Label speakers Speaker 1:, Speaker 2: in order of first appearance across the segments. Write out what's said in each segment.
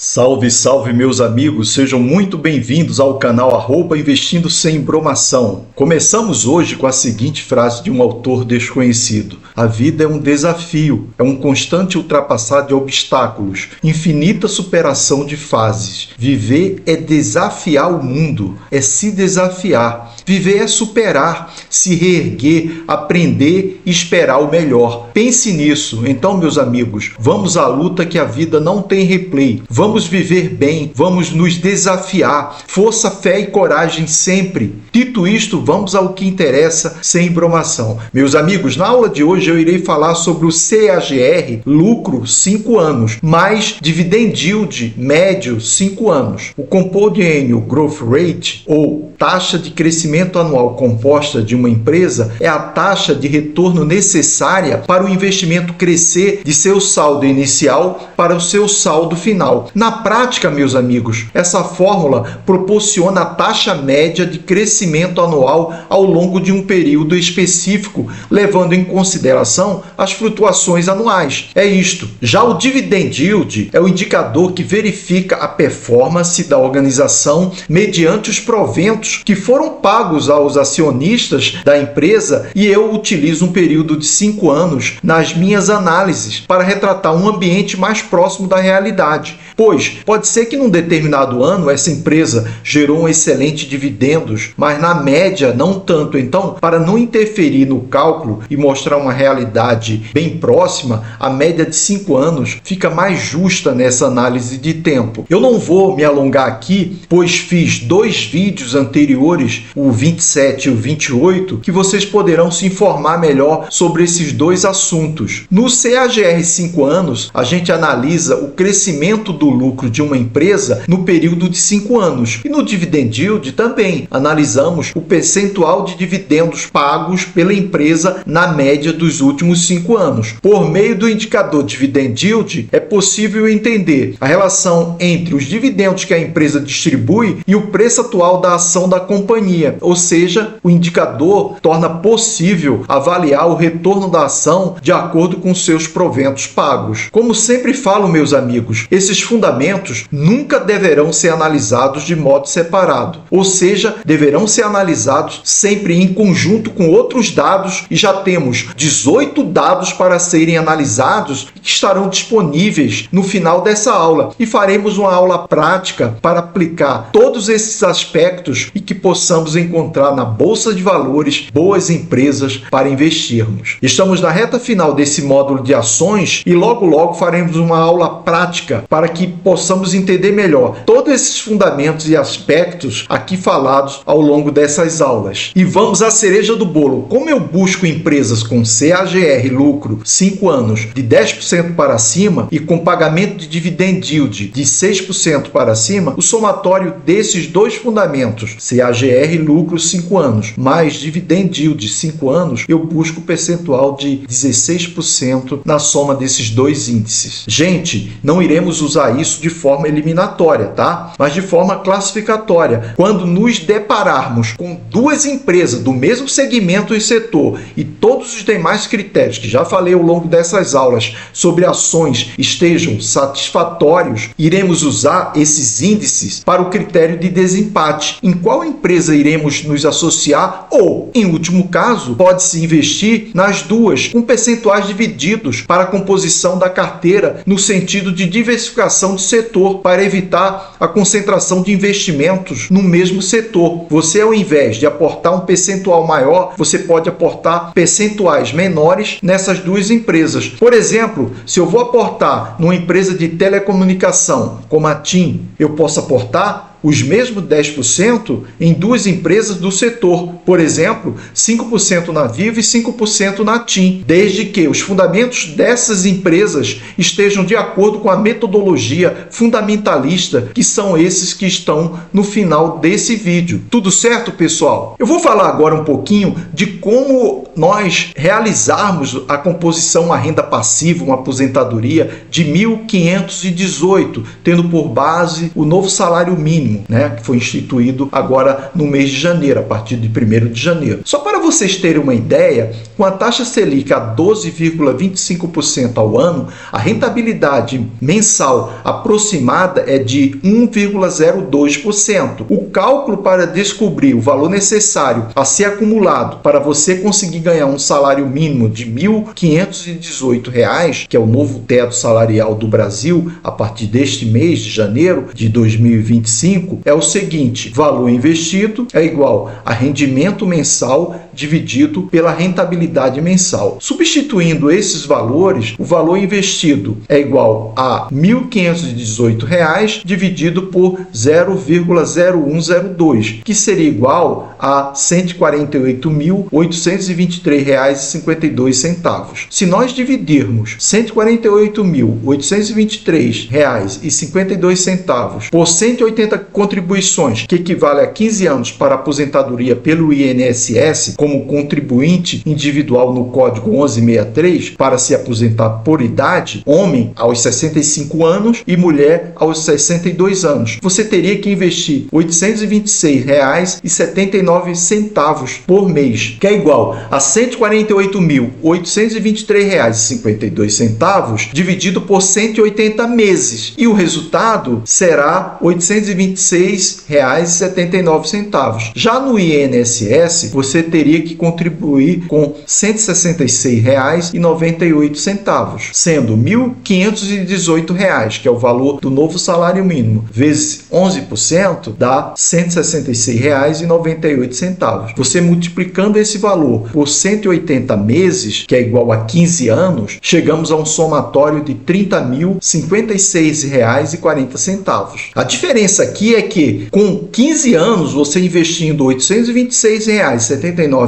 Speaker 1: Salve, salve meus amigos, sejam muito bem-vindos ao canal @Investindo Sem Bromação. Começamos hoje com a seguinte frase de um autor desconhecido: a vida é um desafio, é um constante ultrapassar de obstáculos, infinita superação de fases. Viver é desafiar o mundo, é se desafiar. Viver é superar, se reerguer, aprender e esperar o melhor. Pense nisso. Então, meus amigos, vamos à luta que a vida não tem replay. Vamos viver bem, vamos nos desafiar. Força, fé e coragem sempre. Dito isto, vamos ao que interessa sem bromação. Meus amigos, na aula de hoje eu irei falar sobre o CAGR, lucro 5 anos, mais dividend yield médio 5 anos. O Compound Annual Growth Rate, ou taxa de crescimento anual composta de uma empresa, é a taxa de retorno necessária para o investimento crescer de seu saldo inicial para o seu saldo final. Na prática, meus amigos, essa fórmula proporciona a taxa média de crescimento anual ao longo de um período específico, levando em consideração as flutuações anuais. É isto. Já o Dividend Yield é o indicador que verifica a performance da organização mediante os proventos que foram pagos aos acionistas da empresa, e eu utilizo um período de 5 anos nas minhas análises para retratar um ambiente mais próximo da realidade. Pois pode ser que num determinado ano essa empresa gerou um excelente dividendos, mas na média não tanto. Então, para não interferir no cálculo e mostrar uma realidade bem próxima, a média de 5 anos fica mais justa nessa análise de tempo. Eu não vou me alongar aqui, pois fiz 2 vídeos anteriores, o 27 e o 28, que vocês poderão se informar melhor sobre esses dois assuntos. No CAGR 5 anos, a gente analisa o crescimento do lucro de uma empresa no período de 5 anos. E no Dividend Yield também analisamos o percentual de dividendos pagos pela empresa na média dos últimos 5 anos. Por meio do indicador Dividend Yield, é possível entender a relação entre os dividendos que a empresa distribui e o preço atual da ação da companhia. Ou seja, o indicador torna possível avaliar o retorno da ação de acordo com seus proventos pagos. Como sempre falo, meus amigos, esses fundamentos nunca deverão ser analisados de modo separado, ou seja, deverão ser analisados sempre em conjunto com outros dados, e já temos 18 dados para serem analisados que estarão disponíveis no final dessa aula, e faremos uma aula prática para aplicar todos esses aspectos e que possamos encontrar na Bolsa de Valores boas empresas para investirmos. Estamos na reta final desse módulo de ações e logo faremos uma aula prática para que possamos entender melhor todos esses fundamentos e aspectos aqui falados ao longo dessas aulas. E vamos à cereja do bolo. Como eu busco empresas com CAGR lucro 5 anos de 10% para cima e com pagamento de dividend yield de 6% para cima, o somatório desses dois fundamentos, CAGR lucro 5 anos mais dividend yield de 5 anos, eu busco percentual de 16% na soma desses dois índices. Gente, não iremos usar isso de forma eliminatória, tá? Mas de forma classificatória. Quando nos depararmos com duas empresas do mesmo segmento e setor e todos os demais critérios que já falei ao longo dessas aulas sobre ações estejam satisfatórios, iremos usar esses índices para o critério de desempate. Em qual empresa iremos nos associar ou, em último caso, pode-se investir nas duas, com percentuais divididos para a composição da carteira no sentido de diversificação de setor, para evitar a concentração de investimentos no mesmo setor. Você, ao invés de aportar um percentual maior, você pode aportar percentuais menores nessas duas empresas. Por exemplo, se eu vou aportar numa empresa de telecomunicação como a TIM, eu posso aportar os mesmos 10% em duas empresas do setor, por exemplo, 5% na Vivo e 5% na TIM, desde que os fundamentos dessas empresas estejam de acordo com a metodologia fundamentalista, que são esses que estão no final desse vídeo. Tudo certo, pessoal? Eu vou falar agora um pouquinho de como nós realizarmos a composição, uma renda passiva, uma aposentadoria de 1.518, tendo por base o novo salário mínimo, que foi instituído agora no mês de janeiro, a partir de 1º de janeiro. Só para vocês terem uma ideia, Com a taxa Selic a 12,25% ao ano, a rentabilidade mensal aproximada é de 1,02%. O cálculo para descobrir o valor necessário a ser acumulado para você conseguir ganhar um salário mínimo de R$ 1.518, que é o novo teto salarial do Brasil a partir deste mês de janeiro de 2025, é o seguinte: valor investido é igual a rendimento mensal dividido pela rentabilidade mensal. Substituindo esses valores, o valor investido é igual a R$ 1.518 dividido por 0,0102, que seria igual a R$ 148.823,52. Se nós dividirmos R$ 148.823,52 por 180 contribuições, que equivale a 15 anos para aposentadoria pelo INSS, como contribuinte individual no Código 1163, para se aposentar por idade, homem aos 65 anos e mulher aos 62 anos. Você teria que investir R$ 826,79 por mês, que é igual a R$ 148.823,52 dividido por 180 meses. E o resultado será R$ 826,79. Já no INSS, você teria que contribuir com R$ 166,98, sendo R$ 1.518, que é o valor do novo salário mínimo, vezes 11%, dá R$ 166,98. Você multiplicando esse valor por 180 meses, que é igual a 15 anos, chegamos a um somatório de R$ 30.056,40. A diferença aqui é que, com 15 anos, você investindo R$ 826,79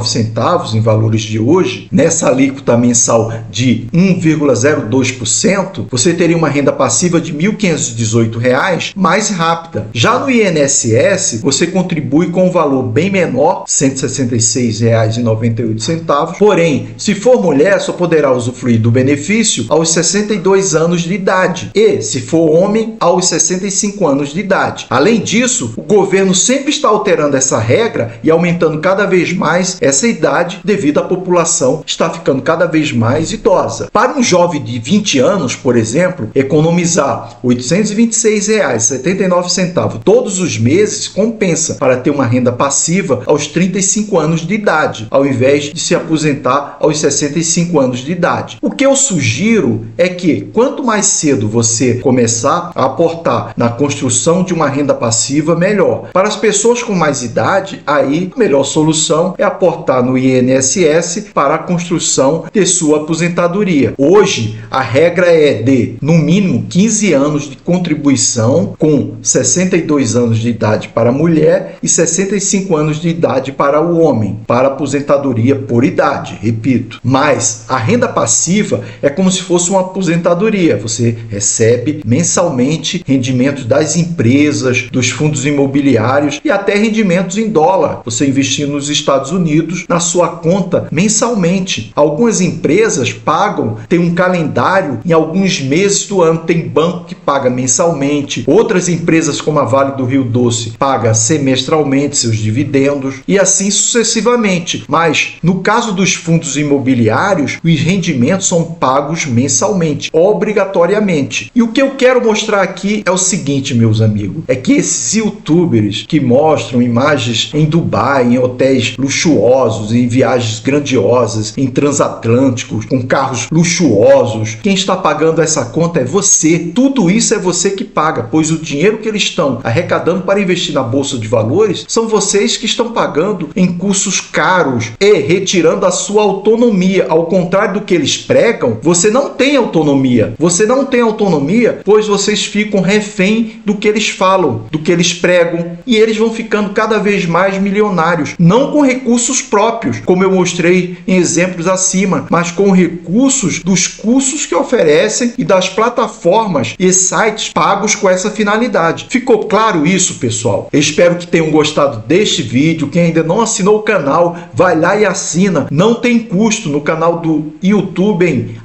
Speaker 1: em valores de hoje, nessa alíquota mensal de 1,02%, você teria uma renda passiva de R$ 1.518 mais rápida. Já no INSS, você contribui com um valor bem menor, R$ 166,98, porém, se for mulher, só poderá usufruir do benefício aos 62 anos de idade e, se for homem, aos 65 anos de idade. Além disso, o governo sempre está alterando essa regra e aumentando cada vez mais essa idade devido à população estar ficando cada vez mais idosa. Para um jovem de 20 anos, por exemplo, economizar R$ 826,79 todos os meses compensa para ter uma renda passiva aos 35 anos de idade, ao invés de se aposentar aos 65 anos de idade. O que eu sugiro é que, quanto mais cedo você começar a aportar na construção de uma renda passiva, melhor. Para as pessoas com mais idade, aí a melhor solução é aportar no INSS para a construção de sua aposentadoria. Hoje, a regra é de, no mínimo, 15 anos de contribuição, com 62 anos de idade para a mulher e 65 anos de idade para o homem, para aposentadoria por idade, repito. Mas a renda passiva é como se fosse uma aposentadoria. Você recebe mensalmente rendimentos das empresas, dos fundos imobiliários e até rendimentos em dólar. Você investir nos Estados Unidos na sua conta mensalmente. Algumas empresas pagam, tem um calendário em alguns meses do ano, tem banco que paga mensalmente, outras empresas como a Vale do Rio Doce paga semestralmente seus dividendos e assim sucessivamente. Mas no caso dos fundos imobiliários, os rendimentos são pagos mensalmente, obrigatoriamente. E o que eu quero mostrar aqui é o seguinte, meus amigos, é que esses youtubers que mostram imagens em Dubai, em hotéis luxuosos, em viagens grandiosas, em transatlânticos, com carros luxuosos, quem está pagando essa conta é você. Tudo isso é você que paga, pois o dinheiro que eles estão arrecadando para investir na Bolsa de Valores são vocês que estão pagando em cursos caros e retirando a sua autonomia. Ao contrário do que eles pregam, você não tem autonomia. Você não tem autonomia, pois vocês ficam refém do que eles falam, do que eles pregam, e eles vão ficando cada vez mais milionários, não com recursos próprios, como eu mostrei em exemplos acima, mas com recursos dos cursos que oferecem e das plataformas e sites pagos com essa finalidade. Ficou claro isso, pessoal? Eu espero que tenham gostado deste vídeo. Quem ainda não assinou o canal, vai lá e assina. Não tem custo no canal do YouTube em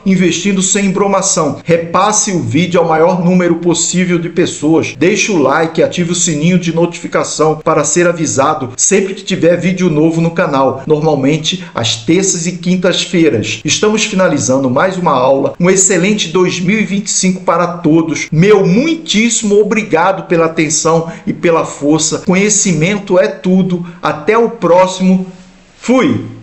Speaker 1: @investindo sem embromação. Repasse o vídeo ao maior número possível de pessoas. Deixe o like e ative o sininho de notificação para ser avisado sempre que tiver vídeo novo no canal. Normalmente somente às terças e quintas-feiras. Estamos finalizando mais uma aula. Um excelente 2025 para todos. Meu muitíssimo obrigado pela atenção e pela força. Conhecimento é tudo. Até o próximo. Fui!